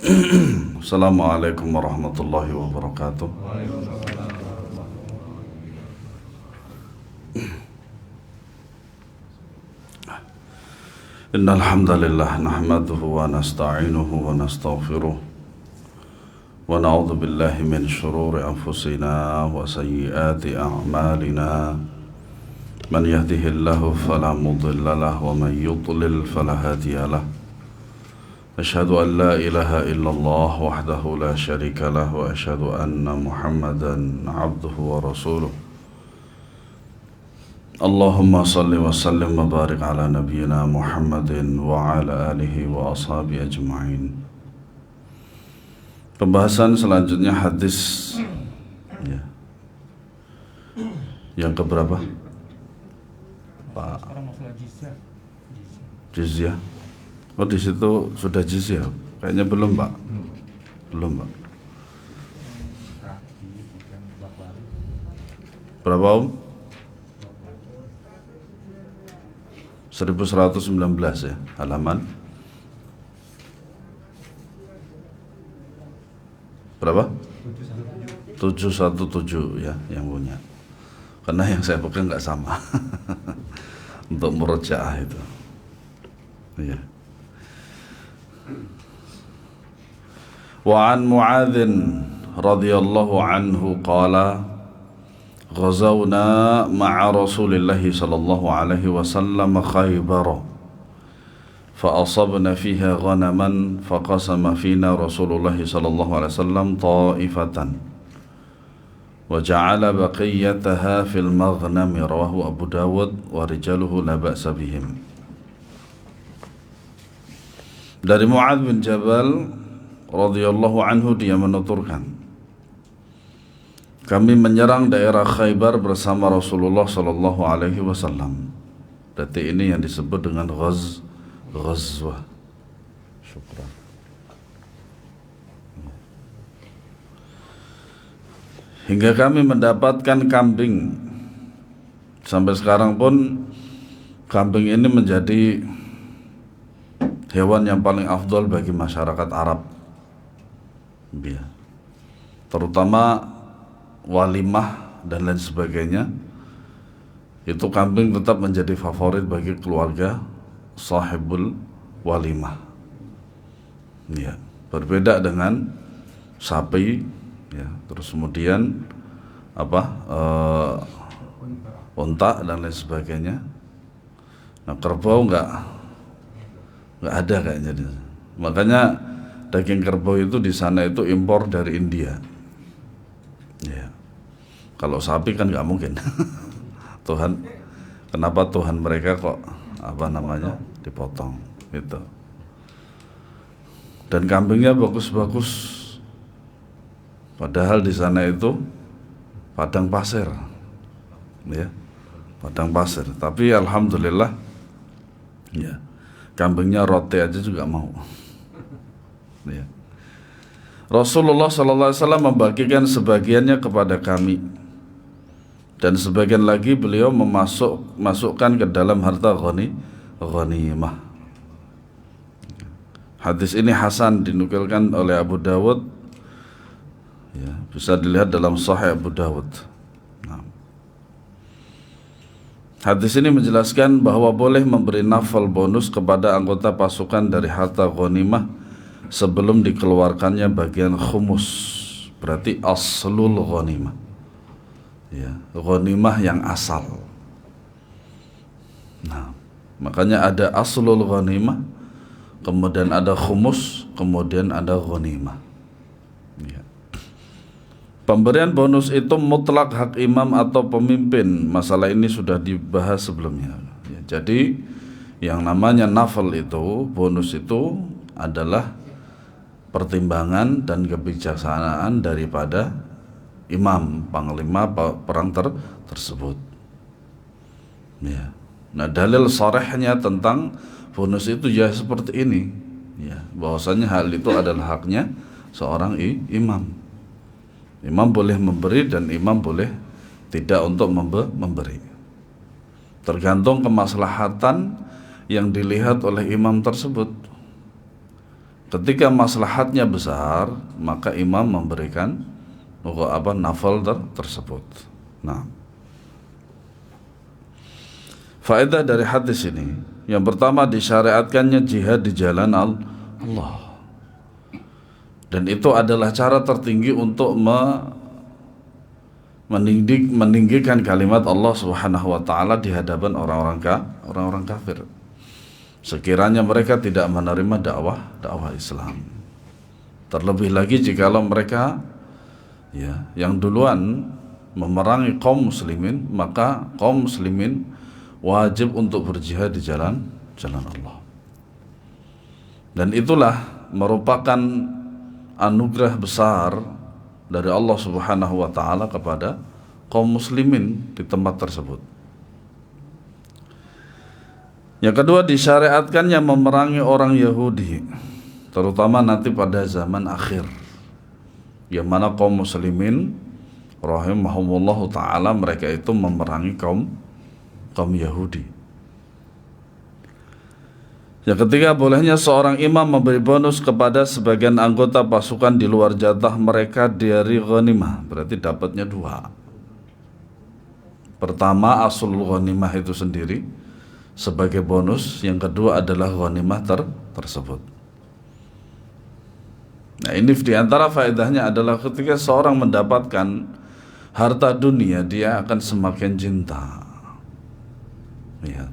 Assalamualaikum warahmatullahi wabarakatuh. Innal hamdalillah nahmaduhu wa nasta'inuhu wa nastaghfiruh wa na'udzu billahi min shururi anfusina wa sayyiati a'malina. Man yahdihillahu fala mudilla lahu wa man yudlil fala hadiya lahu. Asyhadu an la ilaha illallah wahdahu la syarika lah wa asyhadu anna Muhammadan abduhu wa rasuluh. Allahumma salli wa sallim wa barik ala nabiyyina Muhammadin wa ala alihi wa ashabi ajma'in. Pembahasan selanjutnya hadis ya. Yang keberapa? Pak. Jizyah. Oh, di situ sudah jizyah? Kayaknya belum, Pak. Belum, Pak. Berapa, Om? 1119 ya, halaman. Berapa? 717 ya, yang punya. Karena yang saya pegang nggak sama. Untuk murojaah itu. Iya. Wa an Mu'adzin radhiyallahu anhu qala ghazawna ma'a Rasulillahi sallallahu alaihi wasallam Khaybar fa asabna fiha ghanaman fa qasama fina Rasulullah sallallahu alaihi wasallam ta'ifatan wa ja'ala baqiyataha fil maghnami rawahu Abu Dawud wa rijaluhu la ba'sa bihim. Dari Mu'adz bin Jabal radhiyallahu anhu, dia menuturkan, kami menyerang daerah Khaybar bersama Rasulullah sallallahu alaihi wasallam. Berarti ini yang disebut dengan ghazwah. Syukran. Hingga kami mendapatkan kambing. Sampai sekarang pun kambing ini menjadi hewan yang paling afdol bagi masyarakat Arab, ya. Terutama walimah dan lain sebagainya. Itu kambing tetap menjadi favorit bagi keluarga sahibul walimah, ya. Berbeda dengan sapi, ya. Terus kemudian unta dan lain sebagainya. Nah, kerbau nggak ada kayaknya. Makanya daging kerbau itu di sana itu impor dari India. Ya. Kalau sapi kan nggak mungkin. Tuhan, kenapa Tuhan mereka kok dipotong gitu. Dan kambingnya bagus-bagus. Padahal di sana itu padang pasir, ya, padang pasir. Tapi alhamdulillah, ya, kambingnya roti aja juga mau. Ya. Rasulullah SAW membagikan sebagiannya kepada kami, dan sebagian lagi beliau masukkan ke dalam harta ghanimah. Hadis ini hasan, dinukilkan oleh Abu Dawud, ya, bisa dilihat dalam Sahih Abu Dawud. Hadis ini menjelaskan bahwa boleh memberi nafal bonus kepada anggota pasukan dari harta ghanimah sebelum dikeluarkannya bagian khumus. Berarti aslul ghanimah, ya, ghanimah yang asal. Nah, makanya ada aslul ghanimah, kemudian ada khumus, kemudian ada ghanimah, ya. Pemberian bonus itu mutlak hak imam atau pemimpin. Masalah ini sudah dibahas sebelumnya, ya. Jadi yang namanya nafal itu, bonus itu adalah pertimbangan dan kebijaksanaan daripada imam, panglima perang tersebut, ya. Nah, dalil sharihnya tentang bonus itu ya seperti ini, ya, bahwasanya hal itu adalah haknya seorang imam. Imam boleh memberi dan imam boleh tidak untuk memberi. Tergantung kemaslahatan yang dilihat oleh imam tersebut. Ketika maslahatnya besar, maka imam memberikan nafal tersebut. Nah, faedah dari hadis ini, yang pertama disyariatkannya jihad di jalan Allah. Dan itu adalah cara tertinggi untuk meninggikan kalimat Allah Subhanahu wa taala di hadapan orang-orang kafir. Sekiranya mereka tidak menerima dakwah Islam. Terlebih lagi jikalau mereka yang duluan memerangi kaum muslimin, maka kaum muslimin wajib untuk berjihad di jalan Allah. Dan itulah merupakan anugerah besar dari Allah Subhanahu wa taala kepada kaum muslimin di tempat tersebut. Yang kedua, disyariatkannya memerangi orang Yahudi, terutama nanti pada zaman akhir, yang mana kaum muslimin rahimahumullah ta'ala mereka itu memerangi kaum Yahudi. Yang ketiga, bolehnya seorang imam memberi bonus kepada sebagian anggota pasukan di luar jatah mereka dari ghanimah, berarti dapatnya dua. Pertama, aslul ghanimah itu sendiri sebagai bonus, yang kedua adalah ghanimah tersebut. Nah, ini diantara faedahnya adalah ketika seorang mendapatkan harta dunia, dia akan semakin cinta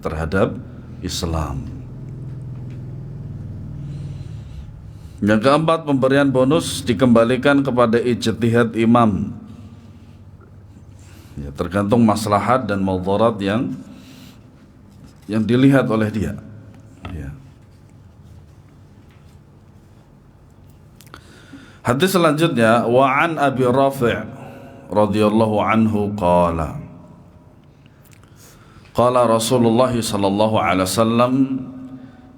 terhadap Islam. Yang keempat, pemberian bonus dikembalikan kepada ijtihad imam, tergantung maslahat dan madarat yang dilihat oleh dia. Hadis selanjutnya, wa an Abi Rafi' radhiyallahu anhu qala Rasulullah sallallahu alaihi wasallam,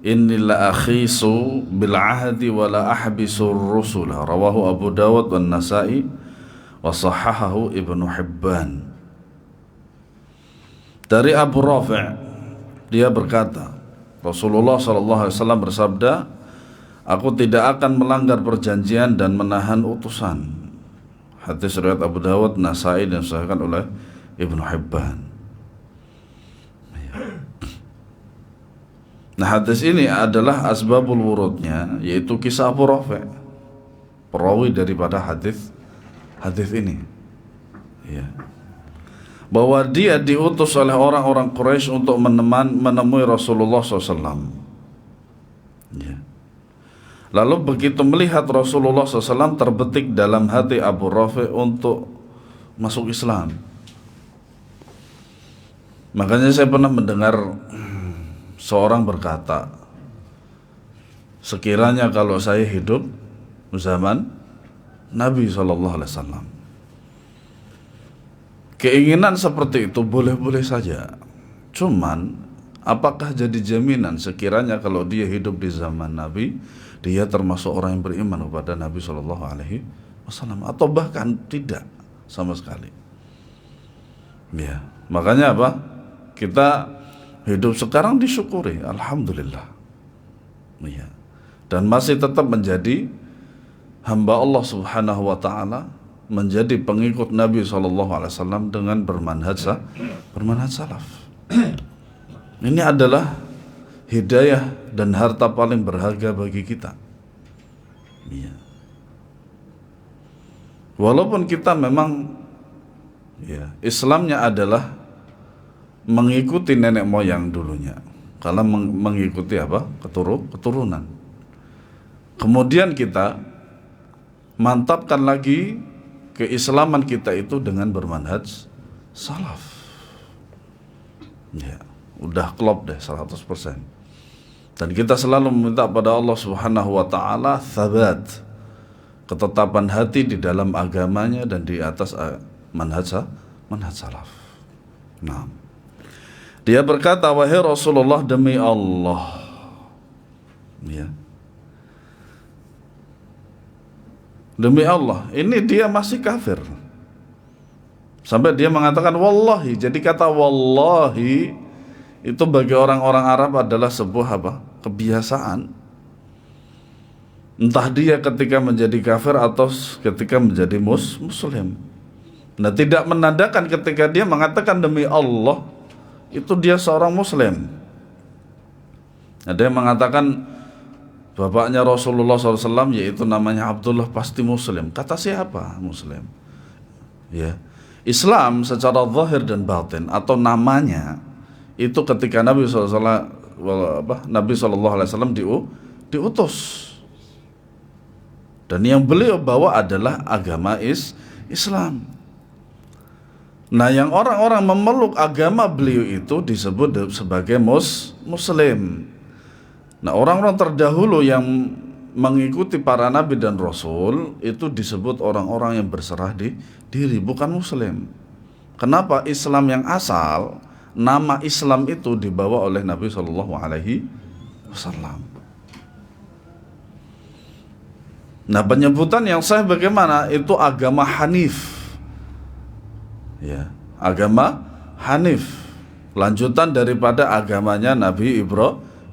inni la akhisu bil ahdi wa la ahbisu ar-rusula, rawahu Abu Dawud wan Nasa'i wa sahahahu Ibnu Hibban. Dari Abu Rafi', dia berkata, Rasulullah sallallahu alaihi wasallam bersabda, aku tidak akan melanggar perjanjian dan menahan utusan. Hadis riwayat Abu Dawud, Nasa'i dan disahihkan oleh Ibnu Hibban. Nah, hadis ini adalah asbabul wurudnya, yaitu kisah Abu Rafi', perawi daripada hadis ini. Bahwa dia diutus oleh orang-orang Quraisy untuk menemui Rasulullah SAW. Lalu begitu melihat Rasulullah SAW, terbetik dalam hati Abu Rafi' untuk masuk Islam. Makanya saya pernah mendengar seorang berkata, sekiranya kalau saya hidup zaman Nabi SAW, keinginan seperti itu boleh-boleh saja. Cuman apakah jadi jaminan sekiranya kalau dia hidup di zaman Nabi, dia termasuk orang yang beriman kepada Nabi SAW, atau bahkan tidak sama sekali? Makanya apa? Kita hidup sekarang disyukuri, alhamdulillah. Dan masih tetap menjadi hamba Allah Subhanahu wa taala, menjadi pengikut Nabi SAW dengan bermanhaj salaf. Ini adalah hidayah dan harta paling berharga bagi kita. Walaupun kita memang Islamnya adalah mengikuti nenek moyang dulunya, karena mengikuti keturunan. Kemudian kita mantapkan lagi keislaman kita itu dengan bermanhaj salaf. Udah klop deh 100%. Dan kita selalu meminta pada Allah Subhanahu wa taala thabat, ketetapan hati di dalam agamanya dan di atas manhaj salaf. Nah, dia berkata, wahai Rasulullah, demi Allah, demi Allah, ini dia masih kafir. Sampai dia mengatakan wallahi. Jadi kata wallahi itu bagi orang-orang Arab adalah sebuah kebiasaan. Entah dia ketika menjadi kafir atau ketika menjadi muslim. Nah, tidak menandakan ketika dia mengatakan demi Allah itu dia seorang muslim. Ada yang mengatakan bapaknya Rasulullah SAW yaitu namanya Abdullah pasti muslim. Kata siapa muslim? Ya, Islam secara zahir dan batin atau namanya itu ketika Nabi SAW diutus. Dan yang beliau bawa adalah agama Islam. Nah, yang orang-orang memeluk agama beliau itu disebut sebagai muslim. Nah, orang-orang terdahulu yang mengikuti para nabi dan rasul itu disebut orang-orang yang berserah diri, bukan muslim. Kenapa? Islam yang asal, nama Islam itu dibawa oleh Nabi SAW. Nah, penyebutan yang sah bagaimana? Itu agama Hanif. Ya, agama Hanif. Lanjutan daripada agamanya Nabi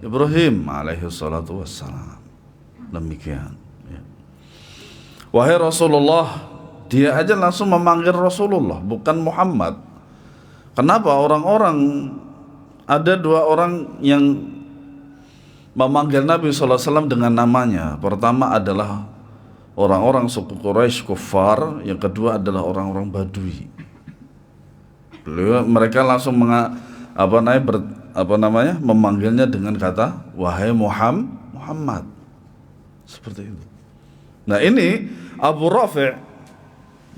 Ibrahim alaihi salatu wassalam. Demikian. Ya. Wahai Rasulullah, dia aja langsung memanggil Rasulullah, bukan Muhammad. Kenapa? Ada dua orang yang memanggil Nabi SAW dengan namanya. Pertama adalah orang-orang suku Quraisy kufar, yang kedua adalah orang-orang Badui. Mereka langsung memanggilnya dengan kata wahai Muhammad. Seperti itu. Nah, ini Abu Rafi',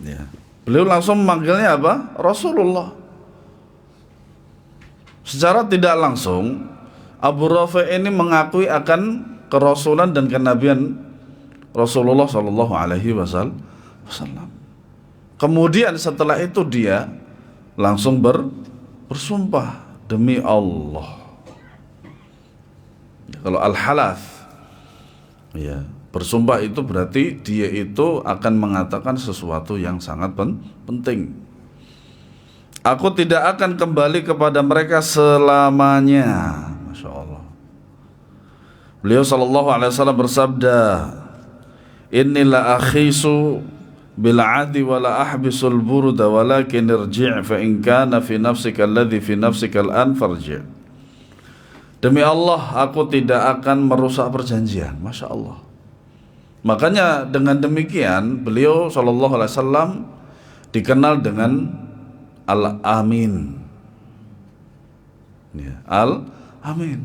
ya, beliau langsung memanggilnya apa? Rasulullah. Secara tidak langsung Abu Rafi' ini mengakui akan kerasulan dan kenabian Rasulullah Shallallahu Alaihi Wasallam. Kemudian setelah itu dia langsung bersumpah demi Allah. Kalau al-halaf, ya, bersumpah itu berarti dia itu akan mengatakan sesuatu yang sangat penting. Aku tidak akan kembali kepada mereka selamanya. Masya Allah. Beliau Shallallahu Alaihi Wasallam bersabda, Innila akhisu bil adi wala ahbisul burda walakin irji' fa in kana fi nafsika alladhi fi nafsika al-an farji'. Demi Allah, aku tidak akan merusak perjanjian. Masya Allah. Makanya dengan demikian beliau Shallallahu Alaihi Wasallam dikenal dengan Al-Amin. Ya, Al-Amin,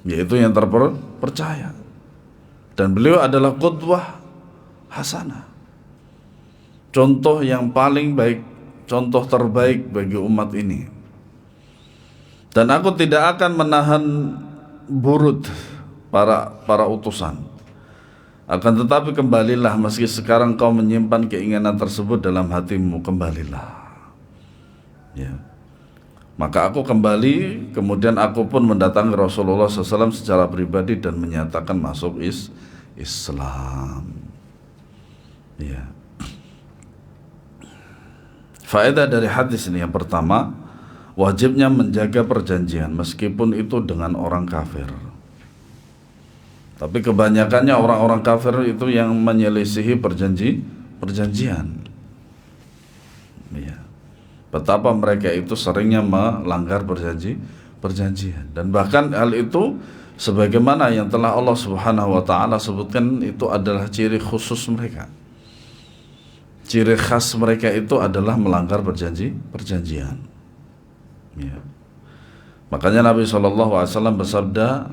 yaitu yang terpercaya. Dan beliau adalah qudwah hasanah, contoh yang paling baik, contoh terbaik bagi umat ini. Dan aku tidak akan menahan burud para utusan. Akan tetapi kembalilah, meski sekarang kau menyimpan keinginan tersebut dalam hatimu, kembalilah. Ya. Maka aku kembali, kemudian aku pun mendatangi Rasulullah SAW secara pribadi dan menyatakan masuk Islam. Ya. Faedah dari hadis ini yang pertama, wajibnya menjaga perjanjian meskipun itu dengan orang kafir. Tapi kebanyakannya orang-orang kafir itu yang menyelisihi perjanjian. Ya. Betapa mereka itu seringnya melanggar perjanjian. Dan bahkan hal itu sebagaimana yang telah Allah Subhanahu wa taala sebutkan, itu adalah ciri khusus mereka. Ciri khas mereka itu adalah melanggar perjanjian. Ya. Makanya Nabi SAW bersabda,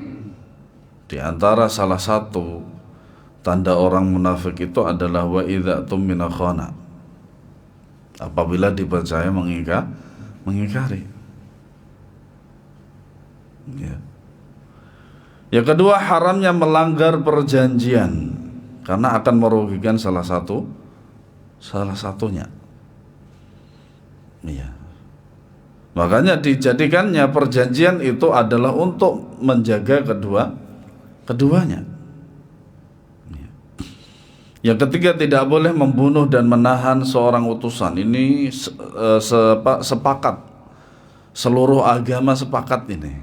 di antara salah satu tanda orang munafik itu adalah wa idza tumina khana, apabila dipercaya mengingkari. Ya. Yang kedua, haramnya melanggar perjanjian karena akan merugikan salah satunya. Ya. Makanya dijadikannya perjanjian itu adalah untuk menjaga keduanya. Ya. Yang ketiga, tidak boleh membunuh dan menahan seorang utusan. Ini sepakat, seluruh agama sepakat ini.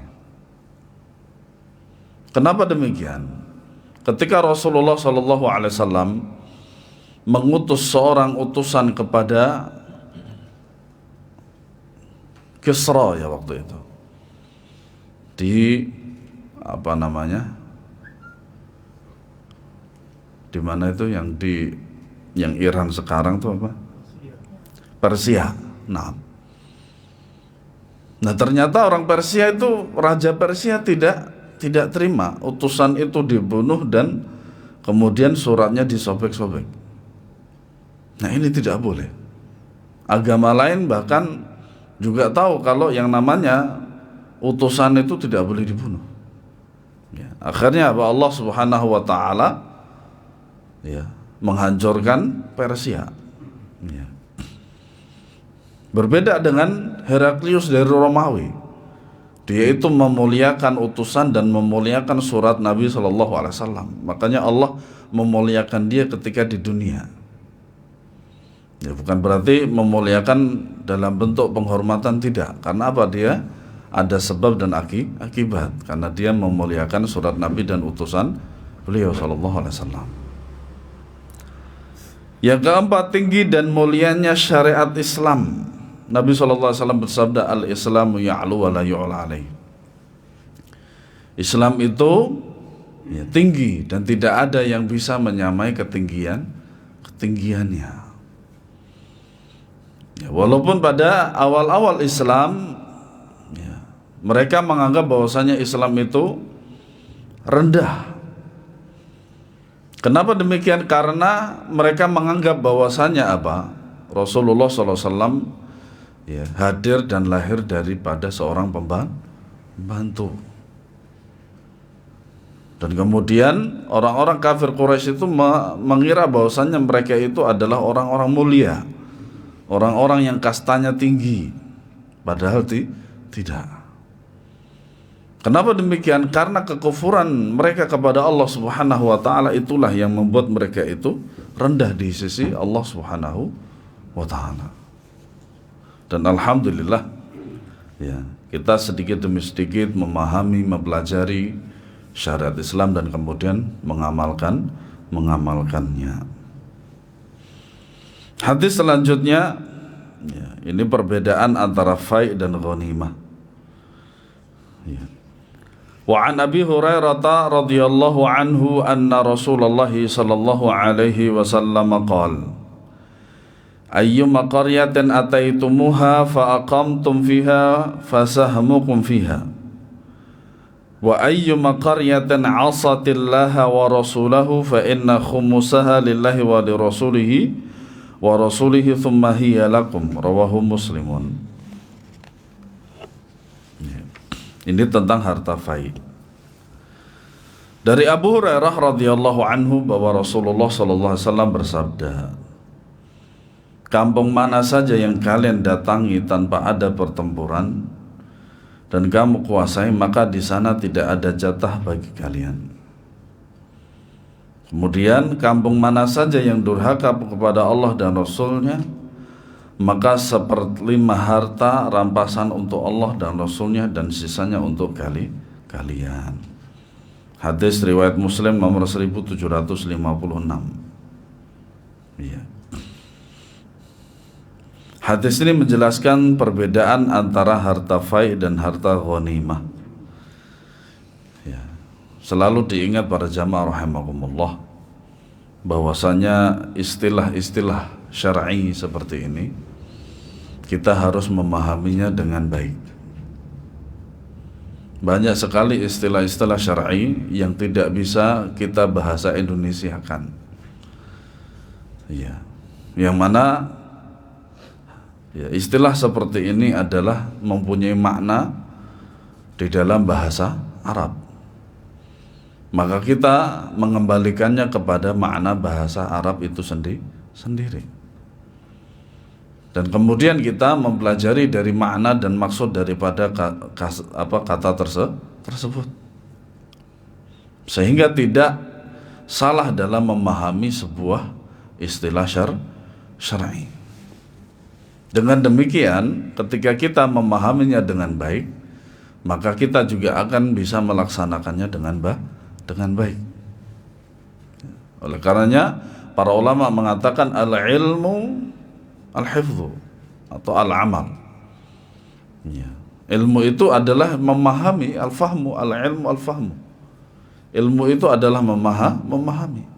Kenapa demikian? ketika Rasulullah Shallallahu Alaihi Wasallam mengutus seorang utusan kepada Kisra ya waktu itu di apa namanya, di mana itu yang Iran sekarang tuh apa? Persia. Nah ternyata orang Persia itu, Raja Persia tidak terima utusan itu dibunuh dan kemudian suratnya disobek-sobek. Nah ini tidak boleh. Agama lain bahkan juga tahu kalau yang namanya utusan itu tidak boleh dibunuh. Ya, akhirnya Allah Subhanahu wa taala ya menghancurkan Persia. Ya. Berbeda dengan Heraklius dari Romawi. Dia itu memuliakan utusan dan memuliakan surat Nabi Shallallahu Alaihi Wasallam. Makanya Allah memuliakan dia ketika di dunia. Ya, bukan berarti memuliakan dalam bentuk penghormatan, tidak. Karena apa? Dia ada sebab dan akibat. Karena dia memuliakan surat Nabi dan utusan beliau Shallallahu Alaihi Wasallam. Yang keempat, tinggi dan mulianya syariat Islam. Nabi SAW bersabda, al-Islamu ya'lu wa la yu'la alaih. Islam itu ya, tinggi dan tidak ada yang bisa menyamai ketinggiannya. Ya, walaupun pada awal-awal Islam ya, mereka menganggap bahwasanya Islam itu rendah. Kenapa demikian? Karena mereka menganggap bahwasanya apa? Rasulullah SAW ya, hadir dan lahir daripada seorang pembantu. Dan kemudian orang-orang kafir Quraisy itu mengira bahwasanya mereka itu adalah orang-orang mulia, orang-orang yang kastanya tinggi. Padahal tidak. Kenapa demikian? Karena kekufuran mereka kepada Allah Subhanahu wa taala itulah yang membuat mereka itu rendah di sisi Allah Subhanahu wa taala. Dan alhamdulillah ya, kita sedikit demi sedikit memahami, mempelajari syariat Islam dan kemudian mengamalkannya. Hadis selanjutnya ya, ini perbedaan antara fai' dan ghanimah. Ya. Wa an Abi Hurairah radhiyallahu anhu anna Rasulullah sallallahu alaihi wasallam qala ayyuma qaryatin ataitumuha fa aqamtum fiha fasahmukum fiha wa ayyuma qaryatin asatillaha wa rasulahu fa inna khumusaha lillahi wa lirasulihi thumma hiya lakum, rawahu Muslimun. Ini tentang harta fai. Dari Abu Hurairah radhiyallahu anhu bahwa Rasulullah sallallahu alaihi wasallam bersabda, kampung mana saja yang kalian datangi tanpa ada pertempuran dan kamu kuasai, maka di sana tidak ada jatah bagi kalian. Kemudian kampung mana saja yang durhaka kepada Allah dan Rasulnya, maka seperlima harta rampasan untuk Allah dan Rasulnya dan sisanya untuk kalian. Hadis riwayat Muslim nomor 1756. Iya. Hadis ini menjelaskan perbedaan antara harta fai dan harta ghanimah. Ya. Selalu diingat para jamaah rahimakumullah bahwasanya istilah-istilah syar'i seperti ini kita harus memahaminya dengan baik. Banyak sekali istilah-istilah syar'i yang tidak bisa kita bahasa Indonesiakan. Ya. Yang mana ya, istilah seperti ini adalah mempunyai makna di dalam bahasa Arab. Maka kita mengembalikannya kepada makna bahasa Arab itu sendiri. Dan kemudian kita mempelajari dari makna dan maksud daripada kata tersebut. Sehingga tidak salah dalam memahami sebuah istilah syar'i. Dengan demikian, ketika kita memahaminya dengan baik, maka kita juga akan bisa melaksanakannya dengan baik. Oleh karenanya para ulama mengatakan al-ilmu al-hifdzu atau al-amal. Ya. Ilmu itu adalah memahami, al-fahmu, al-ilmu al-fahmu. Ilmu itu adalah memahami.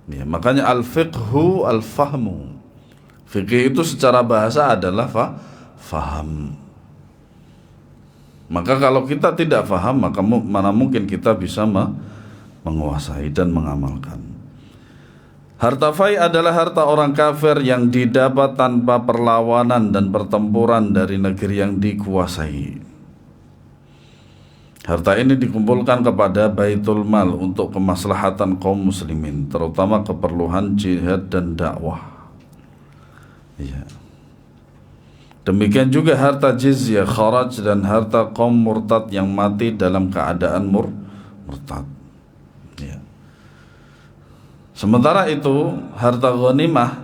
Ya, makanya al-fiqhu al-fahmu. Fikih itu secara bahasa adalah faham. Maka kalau kita tidak faham, maka mana mungkin kita bisa menguasai dan mengamalkan. Harta fai adalah harta orang kafir yang didapat tanpa perlawanan dan pertempuran dari negeri yang dikuasai. Harta ini dikumpulkan kepada Baitul Mal untuk kemaslahatan kaum muslimin, terutama keperluan jihad dan dakwah. Ya. Demikian juga harta jizyah, kharaj dan harta kaum murtad yang mati dalam keadaan murtad. Ya. Sementara itu harta ghanimah,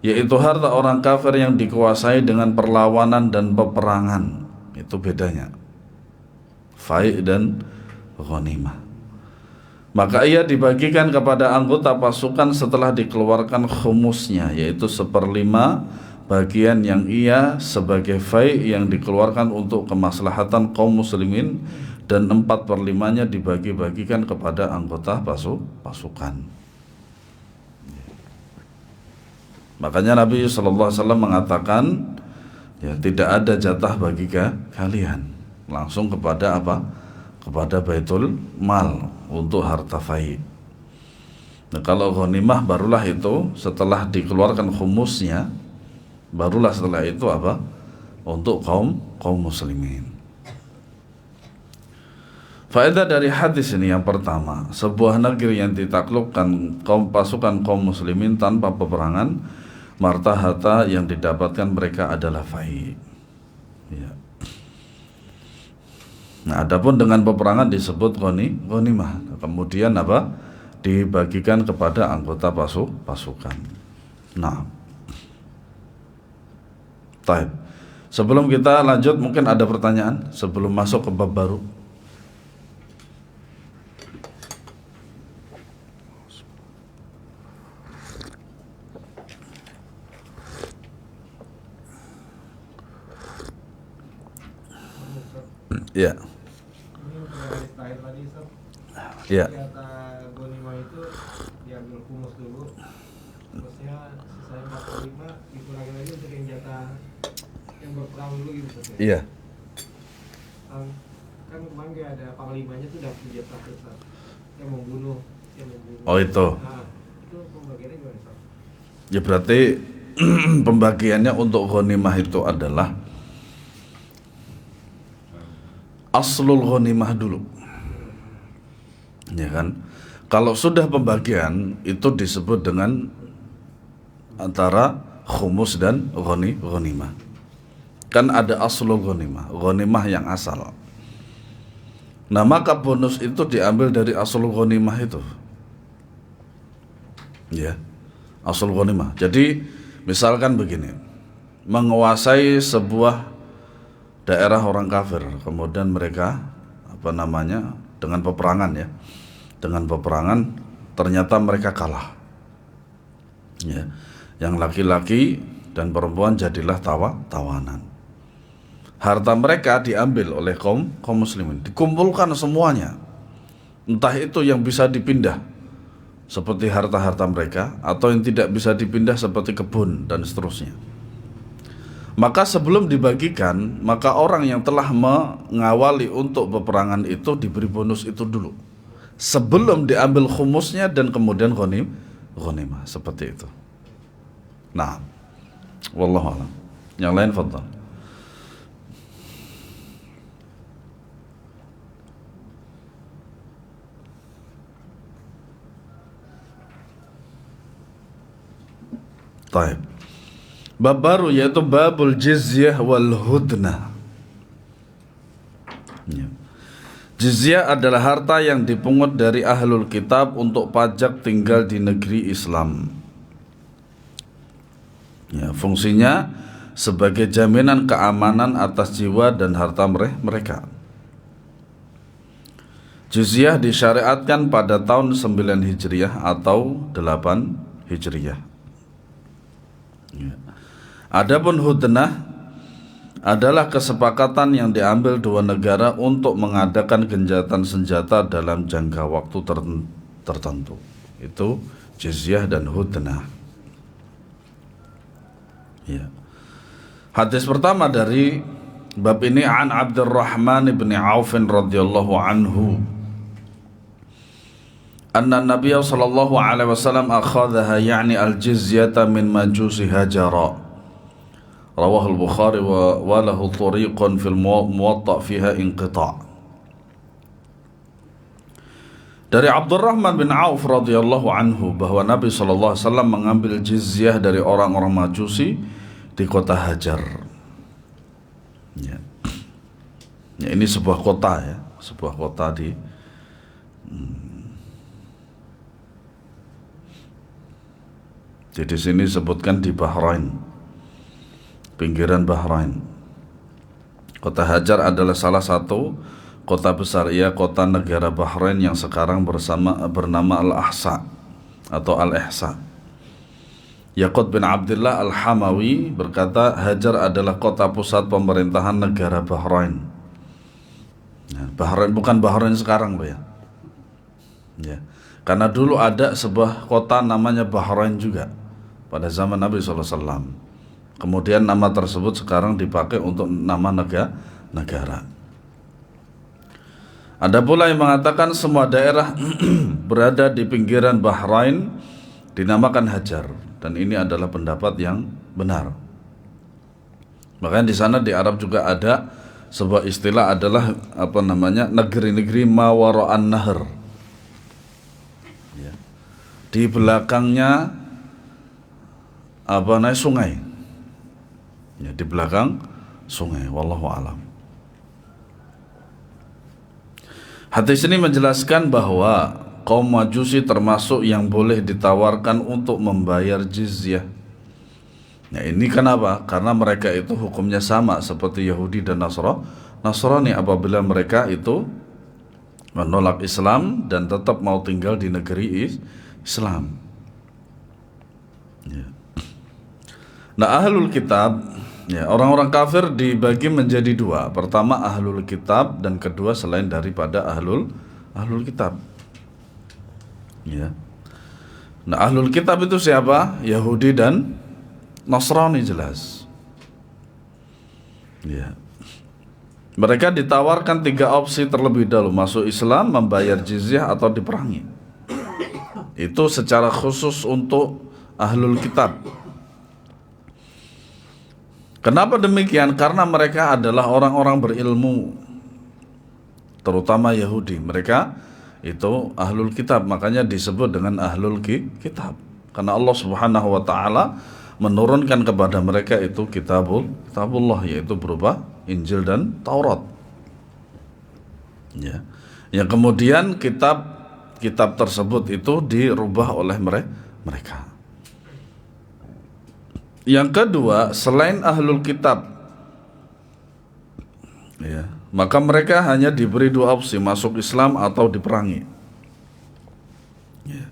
yaitu harta orang kafir yang dikuasai dengan perlawanan dan peperangan. Itu bedanya fai' dan ghanimah. Maka ia dibagikan kepada anggota pasukan setelah dikeluarkan khumusnya, yaitu 1/5 bagian yang ia sebagai fai' yang dikeluarkan untuk kemaslahatan kaum muslimin, dan 4/5-nya dibagi-bagikan kepada anggota pasukan. Makanya Nabi SAW mengatakan, ya, tidak ada jatah bagi kalian, langsung kepada apa? Kepada Baitul Mal untuk harta fai'. Nah, kalau ghanimah barulah itu setelah dikeluarkan khumusnya, barulah setelah itu apa? Untuk kaum muslimin. Faedah dari hadis ini yang pertama, sebuah negeri yang ditaklukkan pasukan kaum muslimin tanpa peperangan, marta harta yang didapatkan mereka adalah fai'. Ya. Nah, adapun dengan peperangan disebut ghanimah. Kemudian apa? Dibagikan kepada anggota pasukan. Nah, baik. Sebelum kita lanjut, mungkin ada pertanyaan sebelum masuk ke bab baru. Ya. Ya. Kata ghanimah itu diambil humus dulu, terusnya sisanya 45 dikurangi lagi untuk yang jatah yang berperang dulu gitu. Iya. Kan kemarin dia ada panglimanya tuh dapat jatah besar yang membunuh. Oh itu. Nah, itu pembagiannya gimana, Ustaz? Ya berarti pembagiannya untuk ghanimah itu adalah aslul ghanimah dulu. Ya kan? Kalau sudah pembagian itu disebut dengan antara khumus dan ghanimah. Kan ada aslul ghanimah, ghanimah yang asal. Nah, maka bonus itu diambil dari aslul ghanimah itu. Ya. Aslul ghanimah. Jadi, misalkan begini. Menguasai sebuah daerah orang kafir, kemudian mereka dengan peperangan ya. Dengan peperangan ternyata mereka kalah. Ya. Yang laki-laki dan perempuan jadilah tawanan. Harta mereka diambil oleh kaum muslimin, dikumpulkan semuanya. Entah itu yang bisa dipindah seperti harta-harta mereka, atau yang tidak bisa dipindah seperti kebun dan seterusnya. Maka sebelum dibagikan, maka orang yang telah mengawali untuk peperangan itu diberi bonus itu dulu, sebelum diambil khumusnya dan kemudian ghanimah, seperti itu. Nah, wallahu a'lam. Yang lain fadhal. Baik. Bab baru yaitu babul jizyah wal hudnah. Ya. Jizyah adalah harta yang dipungut dari ahlul kitab untuk pajak tinggal di negeri Islam. Ya, fungsinya sebagai jaminan keamanan atas jiwa dan harta mereka. Jizyah disyariatkan pada tahun 9 Hijriah atau 8 Hijriah. Ya. Adapun hudnah adalah kesepakatan yang diambil dua negara untuk mengadakan gencatan senjata dalam jangka waktu tertentu. Itu jizyah dan hudnah. Ya. Hadis pertama dari bab ini an Abdurrahman bin Auf radhiyallahu anhu anna Nabiy sallallahu alaihi wasallam akhadhaha yani al-jizyata min majusi Hajara. Rawahu al-Bukhari wa lahu tariqun fil Muwatta fiha inqita'. Dari Abdurrahman bin Auf radhiyallahu anhu bahwa Nabi sallallahu alaihi wasallam mengambil jizyah dari orang-orang Majusi di kota Hajar. Ya. Ya, ini sebuah kota ya, sebuah kota di Jadi di sini disebutkan di Bahrain, pinggiran Bahrain. Kota Hajar adalah salah satu kota besar, ia kota negara Bahrain yang sekarang bernama Al-Ahsa atau Al-Ihsa. Yaqut bin Abdullah Al-Hamawi berkata, Hajar adalah kota pusat pemerintahan negara Bahrain. Nah, Bahrain bukan Bahrain sekarang, Pak ya. Ya. Karena dulu ada sebuah kota namanya Bahrain juga pada zaman Nabi SAW. Kemudian nama tersebut sekarang dipakai untuk nama negara. Ada pula yang mengatakan semua daerah berada di pinggiran Bahrain dinamakan Hajar, dan ini adalah pendapat yang benar. Makanya di sana di Arab juga ada sebuah istilah adalah negeri-negeri mawara'an nahr. Ya. Di belakangnya sungai. Ya, di belakang sungai. Wallahu alam. Hadis ini menjelaskan bahwa kaum Majusi termasuk yang boleh ditawarkan untuk membayar jizyah. Nah, ini kenapa? Karena mereka itu hukumnya sama seperti Yahudi dan Nasrani apabila mereka itu menolak Islam dan tetap mau tinggal di negeri Islam. Ya. Nah, ahlul kitab, ya, orang-orang kafir dibagi menjadi dua. Pertama ahlul kitab dan kedua selain daripada ahlul kitab. Ya. Nah, ahlul kitab itu siapa? Yahudi dan Nasrani jelas. Ya. Mereka ditawarkan 3 opsi terlebih dahulu: masuk Islam, membayar jizyah, atau diperangi. Itu secara khusus untuk ahlul kitab. Kenapa demikian? Karena mereka adalah orang-orang berilmu, terutama Yahudi. Mereka itu ahlul kitab, makanya disebut dengan ahlul kitab. Karena Allah Subhanahu wa taala menurunkan kepada mereka itu kitabullah, yaitu berupa Injil dan Taurat. Ya. Yang kemudian kitab tersebut itu dirubah oleh mereka. Yang kedua, selain ahlul kitab, ya, maka mereka hanya diberi 2 opsi: masuk Islam atau diperangi. Ya.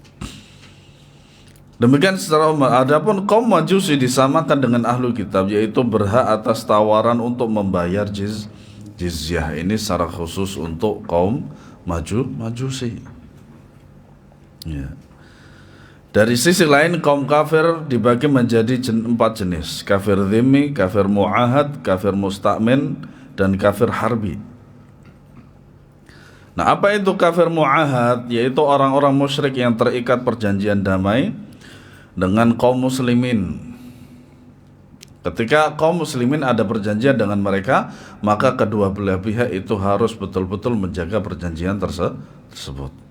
Demikian secara umum. Adapun kaum Majusi disamakan dengan ahlul kitab, yaitu berhak atas tawaran untuk membayar jizyah. Ini secara khusus untuk kaum Majusi. Ya. Dari sisi lain, kaum kafir dibagi menjadi 4 jenis: kafir dhimmi, kafir mu'ahad, kafir musta'min, dan kafir harbi. Nah, apa itu kafir mu'ahad? Yaitu orang-orang musyrik yang terikat perjanjian damai dengan kaum muslimin. Ketika kaum muslimin ada perjanjian dengan mereka, maka kedua belah pihak itu harus betul-betul menjaga perjanjian tersebut.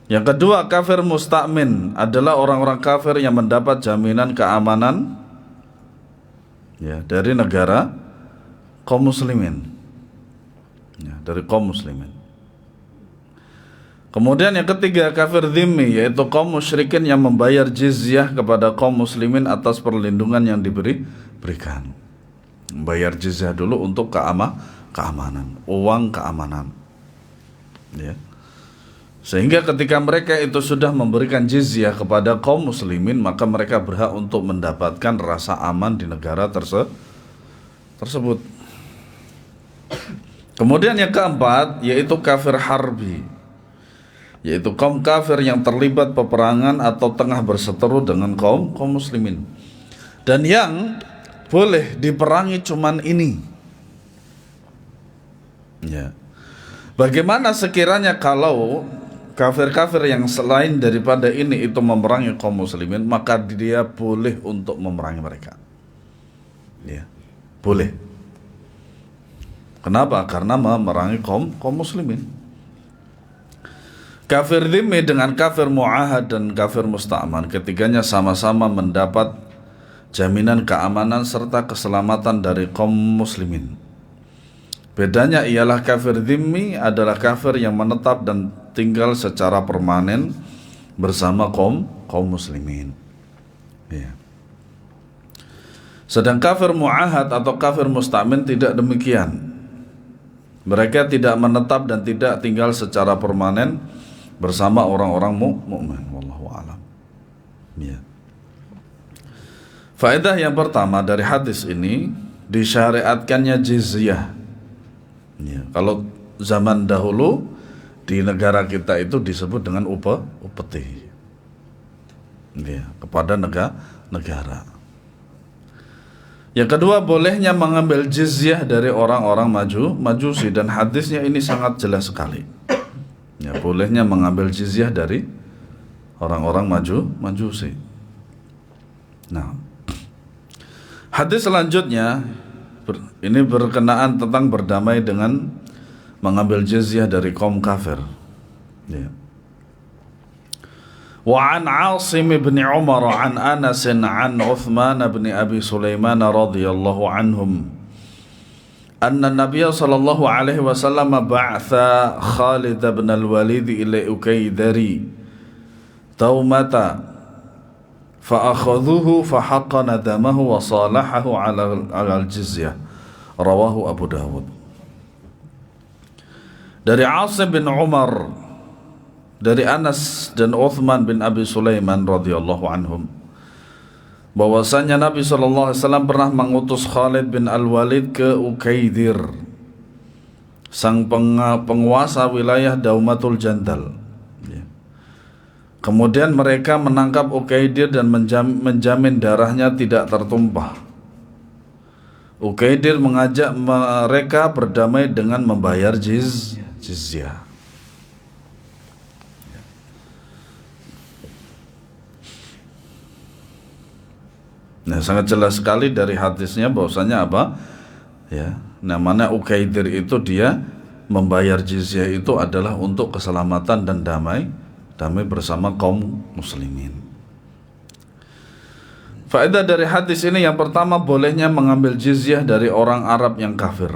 Yang kedua, kafir musta'min adalah orang-orang kafir yang mendapat jaminan keamanan, ya, dari negara kaum muslimin, ya, dari kaum muslimin. Kemudian yang ketiga, kafir dhimmi, yaitu kaum musyrikin yang membayar jizyah kepada kaum muslimin atas perlindungan yang diberikan. Membayar jizyah dulu untuk keamanan, uang keamanan. Ya. Sehingga ketika mereka itu sudah memberikan jizyah kepada kaum muslimin, maka mereka berhak untuk mendapatkan rasa aman di negara tersebut. Kemudian yang keempat yaitu kafir harbi, yaitu kaum kafir yang terlibat peperangan atau tengah berseteru dengan kaum muslimin. Dan yang boleh diperangi cuman ini. Ya. Bagaimana sekiranya kalau kafir-kafir yang selain daripada ini itu memerangi kaum muslimin, maka dia boleh untuk memerangi mereka. Ya, boleh. Kenapa? Karena memerangi kaum muslimin. Kafir dhimmi dengan kafir mu'ahad dan kafir musta'man, ketiganya sama-sama mendapat jaminan keamanan serta keselamatan dari kaum muslimin. Bedanya ialah kafir dhimmi adalah kafir yang menetap dan tinggal secara permanen bersama kaum muslimin. Ya. Sedang kafir mu'ahad atau kafir musta'min tidak demikian. Mereka tidak menetap dan tidak tinggal secara permanen bersama orang-orang mukmin. Wallahu a'lam. Ya. Faedah yang pertama dari hadis ini, disyariatkannya jizyah. Ya, kalau zaman dahulu di negara kita itu disebut dengan upeti. Ya, kepada negara. Yang kedua, bolehnya mengambil jizyah dari orang-orang majusi, dan hadisnya ini sangat jelas sekali. Ya, bolehnya mengambil jizyah dari orang-orang majusi. Nah, hadis selanjutnya ini berkenaan tentang berdamai dengan mengambil jizyah dari kaum kafir. Ya. Wa an Asim bin Umar an Anas an Uthman bin Abi Sulaiman radhiyallahu anhum anna Nabiy sallallahu alaihi wasallam ba'atha Khalid bin al-Walid ila Ukaydari taumata فأخذوه فحقن دمه وصالحه على الجزية رواه Abu Dawud. Dari Asim bin Umar, dari Anas dan Uthman bin Abi Sulaiman radhiyallahu anhum, bahwasanya Nabi SAW pernah mengutus Khalid bin Al-Walid ke Ukaydir, sang penguasa wilayah Daumatul Jandal. Kemudian mereka menangkap Ukaydir dan menjamin darahnya tidak tertumpah. Ukaydir mengajak mereka berdamai dengan membayar jizyah. Nah, sangat jelas sekali dari hadisnya bahwasanya apa? Ya, namanya Ukaydir itu dia membayar jizyah itu adalah untuk keselamatan dan damai bersama kaum muslimin. Faedah dari hadis ini yang pertama, bolehnya mengambil jizyah dari orang Arab yang kafir.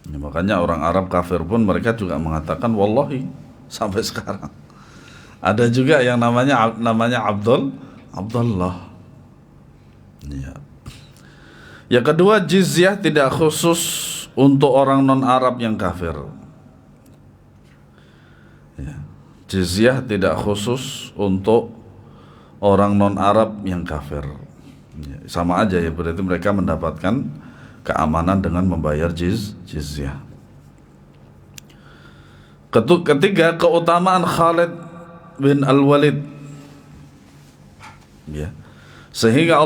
Ya, makanya orang Arab kafir pun mereka juga mengatakan wallahi sampai sekarang. Ada juga yang namanya Abdullah. Ya. Yang kedua, jizyah tidak khusus untuk orang non Arab yang kafir. Ya. Jizyah tidak khusus untuk orang non-Arab yang kafir. Ya, sama aja ya, berarti mereka mendapatkan keamanan dengan membayar jizyah. Ketiga, keutamaan Khalid bin Al-Walid. Ya. Sehingga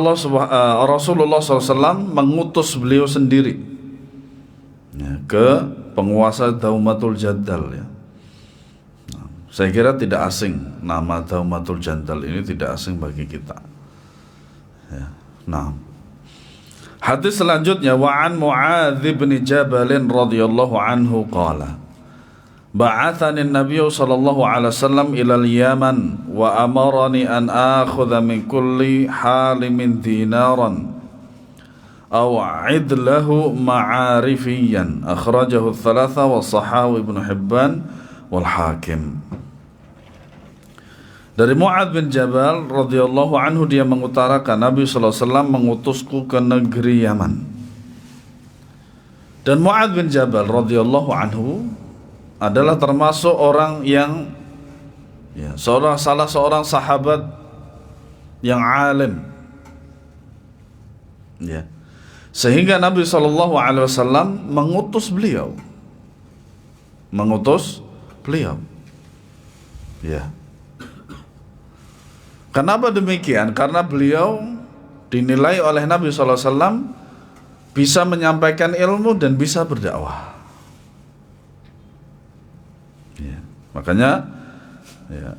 Rasulullah SAW mengutus beliau sendiri ya, ke penguasa Daumatul Jandal ya. Saya kira tidak asing nama Daumatul Jandal ini, tidak asing bagi kita. Ya. Nah, hadis selanjutnya, wa an Mu'adz bin Jabal radhiyallahu anhu qala ba'athani an-nabiy sallallahu alaihi wasallam ila al-Yaman wa amarani an akhudha min kulli halimin dinaran aw idlahu ma'arifiyan akhrajahu ats-tsalatsa wa sahahu Ibnu Hibban wal Hakim. Dari Mu'adz bin Jabal radhiyallahu anhu, dia mengutarakan Nabi sallallahu alaihi wasallam mengutusku ke negeri Yaman. Dan Mu'adz bin Jabal radhiyallahu anhu adalah termasuk orang yang salah seorang sahabat yang alim, ya, sehingga Nabi SAW mengutus beliau, ya. Kenapa demikian? Karena beliau dinilai oleh Nabi SAW bisa menyampaikan ilmu dan bisa berdakwah. Ya. Makanya ya,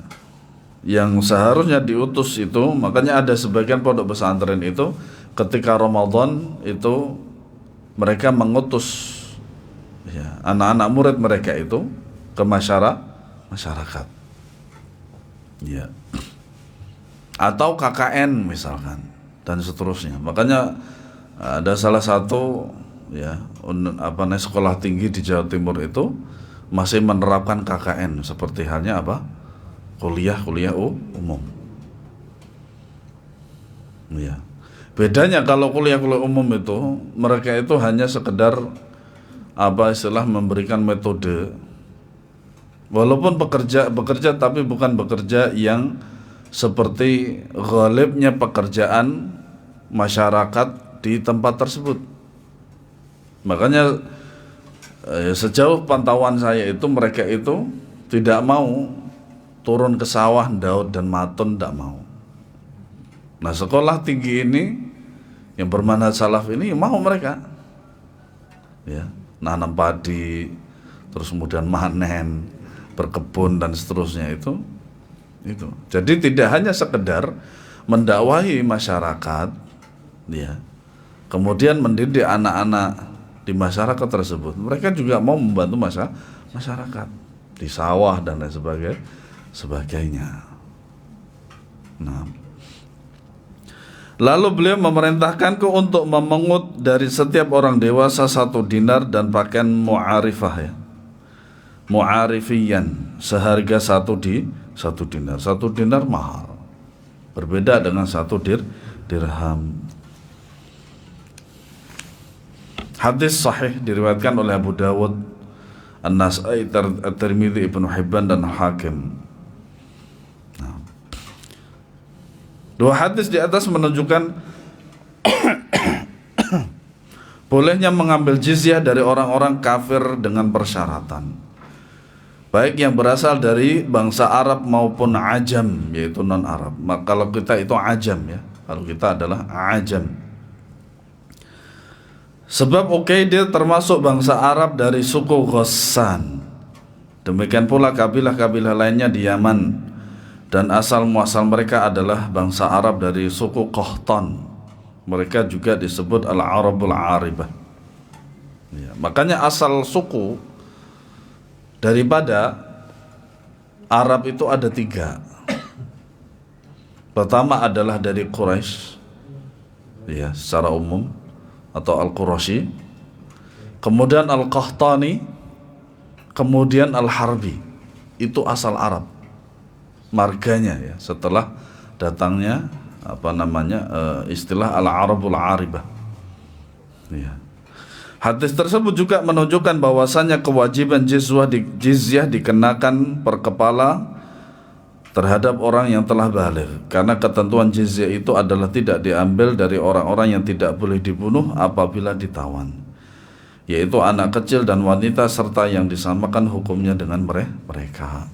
yang seharusnya diutus itu, makanya ada sebagian pondok pesantren itu ketika Ramadan itu mereka mengutus ya, anak-anak murid mereka itu ke masyarakat. Ya. Atau KKN misalkan dan seterusnya. Makanya ada salah satu ya sekolah tinggi di Jawa Timur itu masih menerapkan KKN seperti halnya kuliah umum. Ya. Bedanya kalau kuliah umum itu mereka itu hanya sekedar memberikan metode, walaupun bekerja tapi bukan bekerja yang seperti ghalibnya pekerjaan masyarakat di tempat tersebut. Makanya sejauh pantauan saya itu mereka itu tidak mau turun ke sawah Daud dan Matun, tidak mau. Nah, sekolah tinggi ini yang bermanhaj salaf ini mau mereka ya, nanam padi, terus kemudian manen, berkebun dan seterusnya itu. Jadi tidak hanya sekedar mendakwahi masyarakat ya, kemudian mendidik anak-anak di masyarakat tersebut. Mereka juga mau membantu masyarakat di sawah dan lain sebagainya. Nah, lalu beliau memerintahkanku untuk memungut dari setiap orang dewasa 1 dinar dan pakaian mu'arifah ya, mu'arifiyan, seharga 1 dinar. 1 dinar mahal, berbeda dengan 1 dirham. Hadis sahih diriwayatkan oleh Abu Dawud, An-Nasai, At-Tirmidzi, Ibnu Hibban dan Hakim. Nah, 2 hadis di atas menunjukkan bolehnya mengambil jizyah dari orang-orang kafir dengan persyaratan, baik yang berasal dari bangsa Arab maupun Ajam, yaitu non-Arab. Maka kalau kita itu Ajam ya, kalau kita adalah Ajam. Sebab Uqaidir termasuk bangsa Arab dari suku Ghassan. Demikian pula kabilah-kabilah lainnya di Yaman, dan asal muasal mereka adalah bangsa Arab dari suku Qahtan. Mereka juga disebut Al-Arabul Aribah ya, makanya asal suku daripada Arab itu ada 3. Pertama adalah dari Quraisy ya, secara umum, atau Al-Qurashi, kemudian Al-Qahtani, kemudian Al-Harbi. Itu asal Arab marganya ya, setelah datangnya istilah Al-Arabul Aribah ya. Hadis tersebut juga menunjukkan bahwasannya kewajiban jizyah dikenakan per kepala terhadap orang yang telah baligh, karena ketentuan jizyah itu adalah tidak diambil dari orang-orang yang tidak boleh dibunuh apabila ditawan, yaitu anak kecil dan wanita serta yang disamakan hukumnya dengan mereka.